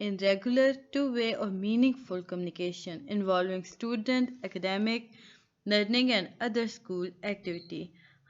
in regular two-way or meaningful communication involving student academic learning and other school activity।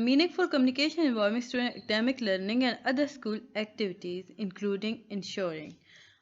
meaningful communication involving student academic learning and other school activities including ensuring।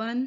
1,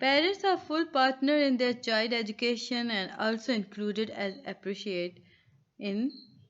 Parents are full partner in their child education and also included as appreciate in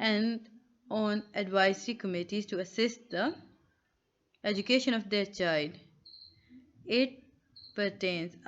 and on advisory committees to assist the education of their child. It pertains।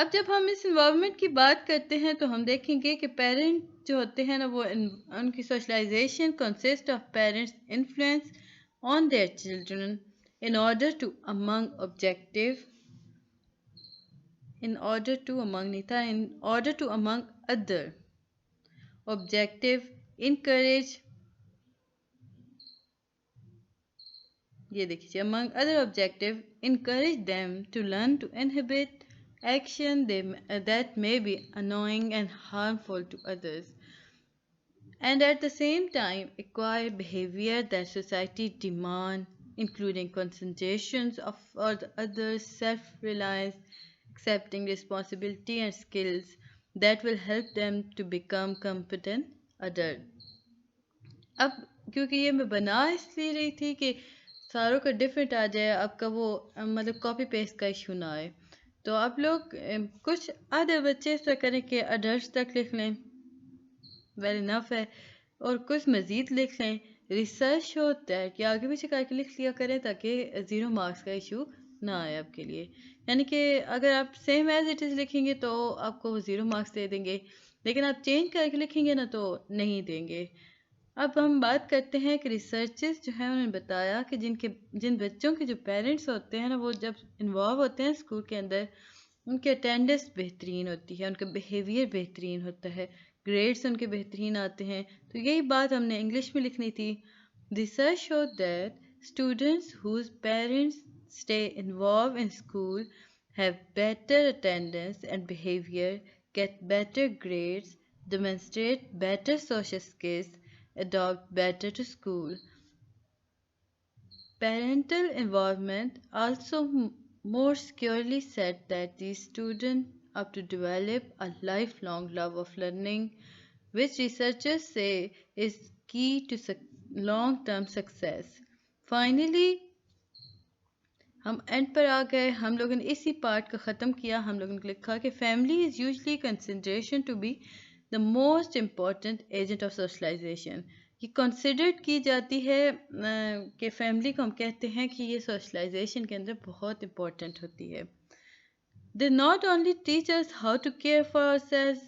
اب جب ہم اس environment کی بات کرتے ہیں تو ہم دیکھیں گے کہ پیرنٹ جو ہوتے ہیں نا وہ ان کی socialization consist of parents influence on their children in order to among objective in order to among نہیں تھا in order to among other objective encourage یہ دیکھیے among other objective encourage them to learn to inhibit action that may be annoying and harmful to others and at the same time acquire behavior that society demand including concentrations of for the others, self-reliance, accepting responsibility and skills that will help them to become competent adult. اب کیونکہ یہ میں بنا اس لیے رہی تھی کہ ساروں کا ڈفرینٹ آ جائے، آپ کا وہ مطلب کاپی پیسٹ کا ایشو نہ آئے، تو آپ لوگ کچھ آدھے بچے اس طرح کریں کہ اڈلٹس تک لکھ لیں، ویل انف ہے، اور کچھ مزید لکھ لیں. ریسرچ ہوتا ہے کہ آگے پیچھے کر کے لکھ لیا کریں تاکہ 0 مارکس کا ایشو نہ آئے آپ کے لیے. یعنی کہ اگر آپ سیم ایز اٹ از لکھیں گے تو آپ کو وہ 0 مارکس دے دیں گے، لیکن آپ چینج کر کے لکھیں گے نا تو نہیں دیں گے. اب ہم بات کرتے ہیں کہ ریسرچز جو ہیں انہوں نے بتایا کہ جن بچوں کے جو پیرنٹس ہوتے ہیں نا وہ جب انوالو ہوتے ہیں اسکول کے اندر، ان کی اٹینڈنس بہترین ہوتی ہے، ان کا بیہیویئر بہترین ہوتا ہے، گریڈس ان کے بہترین آتے ہیں. تو یہی بات ہم نے انگلش میں لکھنی تھی. Research show that students whose parents stay involved in school have better attendance and behaviour, get better grades, demonstrate better social skills, adopt better to school. Parental involvement also more securely said that these students up to develop a lifelong love of learning, which researchers say is key to long-term success. Finally, ہم and پر آ گئے. ہم لوگوں نے اسی part کا ختم کیا. ہم لوگوں نے لکھا کہ family is usually consideration to be the most important agent of socialization. یہ کنسیڈرڈ کی جاتی ہے کہ فیملی کو ہم کہتے ہیں کہ یہ سوشلائزیشن کے اندر بہت امپورٹنٹ ہوتی ہے. They not only teach us how to care for ourselves.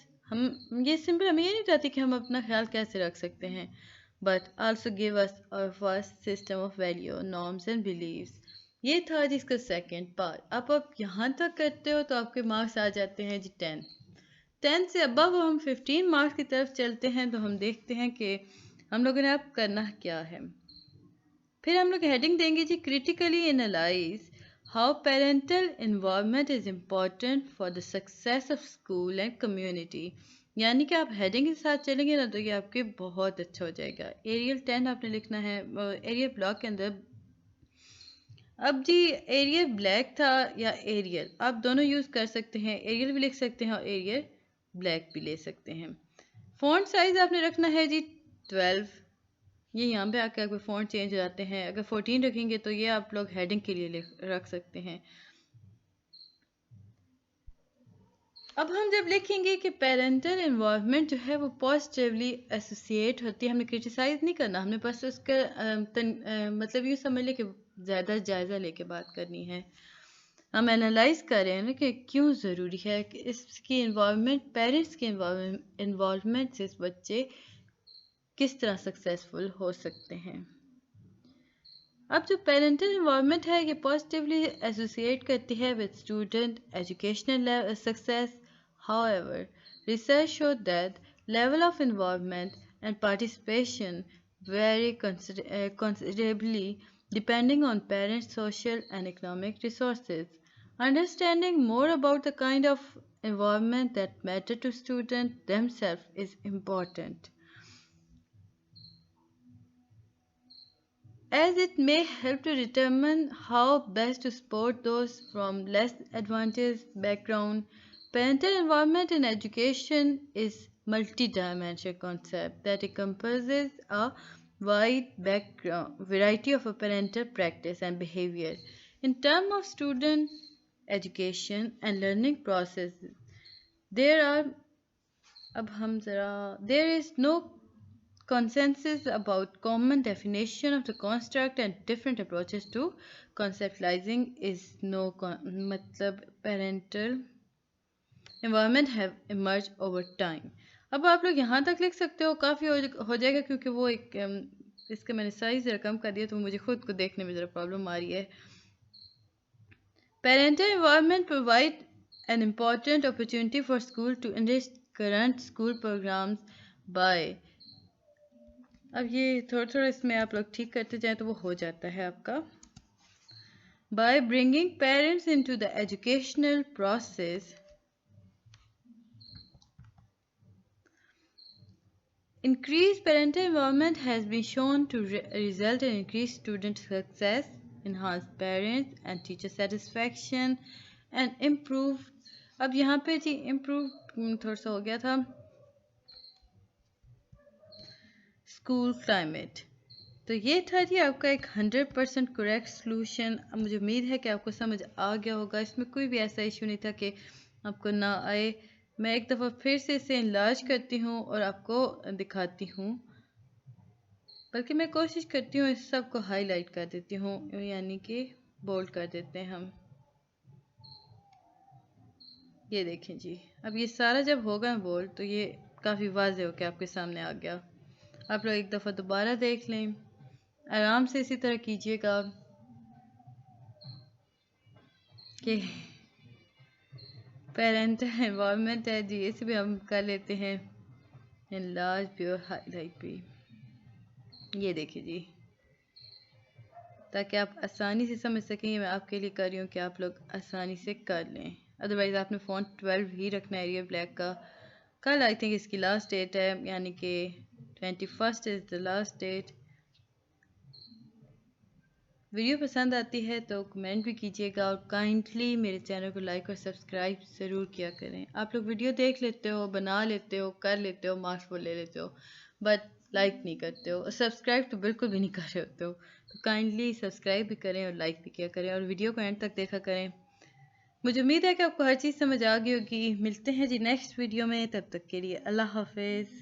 یہ سمپل ہمیں یہ نہیں بتاتی کہ ہم اپنا خیال کیسے رکھ سکتے ہیں، بٹ آلسو گیو اس اور first system of value, norms and beliefs. یہ تھا جس کا سیکنڈ پارٹ. اب آپ یہاں تک کرتے ہو تو آپ کے مارکس آ جاتے ہیں جی 10 سے ابو ہم 15 مارکس کی طرف چلتے ہیں تو ہم دیکھتے ہیں کہ ہم لوگوں نے اب کرنا کیا ہے. پھر ہم لوگ ہیڈنگ دیں گے جی critically analyse how parental involvement is important for the success of school and community. یعنی کہ آپ ہیڈنگ کے ساتھ چلیں گے نا تو یہ آپ کے بہت اچھا ہو جائے گا. ایریل 10 آپ نے لکھنا ہے ایریل بلاک کے اندر. اب جی ایریل بلیک تھا یا ایریل، آپ دونوں یوز کر سکتے ہیں، ایریل بھی لکھ سکتے ہیں اور ایریل بلیک بھی لے سکتے ہیں. فونٹ سائز آپ نے رکھنا ہے جی 12. یہ یہاں پہ آ کے آپ کے فونٹ چینج ہو جاتے ہیں. اگر 14 رکھیں گے تو یہ آپ لوگ ہیڈنگ کے لیے رکھ سکتے ہیں. اب ہم جب لکھیں گے کہ پیرنٹل انوالومنٹ جو ہے وہ پازیٹیولی ایسوسیٹ ہوتی ہے، ہم نے کرٹیسائز نہیں کرنا، ہم نے بس اس کا مطلب یہ سمجھ لیں کہ زیادہ جائزہ لے کے بات کرنی ہے. ہم انالائز کر رہے ہیں نا کہ کیوں ضروری ہے کہ اس کی انوالومنٹ، پیرنٹس کی انوالومنٹ سے اس بچے کس طرح سکسیزفل ہو سکتے ہیں. اب جو پیرنٹل انوالومنٹ ہے یہ پازیٹیولی ایسوسیٹ کرتی ہے with student educational success. However, research showed that level of involvement and participation vary considerably depending on parents' social and economic resources. Understanding more about the kind of involvement that matter to students themselves is important, as it may help to determine how best to support those from less advantaged background. Parental involvement in education is multi-dimensional concept that encompasses a variety of parental practice and behavior in terms of student education and learning processes. There is no consensus about common definition of the construct and different approaches to conceptualizing is no parental environment have emerged over time. اب آپ لوگ یہاں تک لکھ سکتے ہو، کافی ہو جائے گا، کیونکہ وہ ایک اس کا میں نے سائز ذرا کم کر دیا تو مجھے خود کو دیکھنے میں ذرا پرابلم آ رہی ہے. Parental involvement provide an important opportunity for school to enrich current school programs by. اب یہ تھوڑا تھوڑا اس میں آپ لوگ ٹھیک کرتے جائیں تو وہ ہو جاتا ہے آپ کا. By bringing parents into the educational process, increased parental involvement has been shown to result in increased student success, enhanced parents and teacher satisfaction, and improved. اب یہاں پہ جی امپروو تھوڑا سا ہو گیا تھا اسکول کلائمیٹ. تو یہ تھا جی آپ کا ایک 100% کریکٹ سلوشن. اب مجھے امید ہے کہ آپ کو سمجھ آ گیا ہوگا، اس میں کوئی بھی ایسا ایشو نہیں تھا کہ آپ کو نہ آئے. میں ایک دفعہ پھر سے اسے انلارج کرتی ہوں اور آپ کو دکھاتی ہوں، بلکہ میں کوشش کرتی ہوں اس سب کو ہائی لائٹ کر دیتی ہوں، یعنی کہ بولڈ کر دیتے ہیں ہم. یہ دیکھیں جی، اب یہ سارا جب ہوگا بولڈ تو یہ کافی واضح ہو کے آپ کے سامنے آ گیا. آپ لوگ ایک دفعہ دوبارہ دیکھ لیں، آرام سے اسی طرح کیجیے گا کہ پیرنٹل انوائرمنٹ ہے جی، اسے بھی ہم کر لیتے ہیں انلارج بھی اور ہائی لائٹ بھی. یہ دیکھیں جی، تاکہ آپ آسانی سے سمجھ سکیں. یہ میں آپ کے لیے کر رہی ہوں کہ آپ لوگ آسانی سے کر لیں. ادروائز آپ نے فونٹ 12 ہی رکھنا ہے ایریل بلیک کا. کل آئی تھنک اس کی لاسٹ ڈیٹ ہے، یعنی کہ 21 از دا لاسٹ ڈیٹ. ویڈیو پسند آتی ہے تو کمنٹ بھی کیجیے گا، اور کائنڈلی میرے چینل کو لائک اور سبسکرائب ضرور کیا کریں. آپ لوگ ویڈیو دیکھ لیتے ہو، بنا لیتے ہو، کر لیتے ہو، مارکس وہ لے لیتے ہو، بٹ لائک نہیں کرتے ہو، اور سبسکرائب تو بالکل بھی نہیں کر رہے ہوتے ہو. تو کائنڈلی سبسکرائب بھی کریں اور لائک بھی کیا کریں، اور ویڈیو کو اینڈ تک دیکھا کریں. مجھے امید ہے کہ آپ کو ہر چیز سمجھ آ گئی ہوگی. ملتے ہیں جی نیکسٹ ویڈیو میں، تب تک کے لیے اللہ حافظ.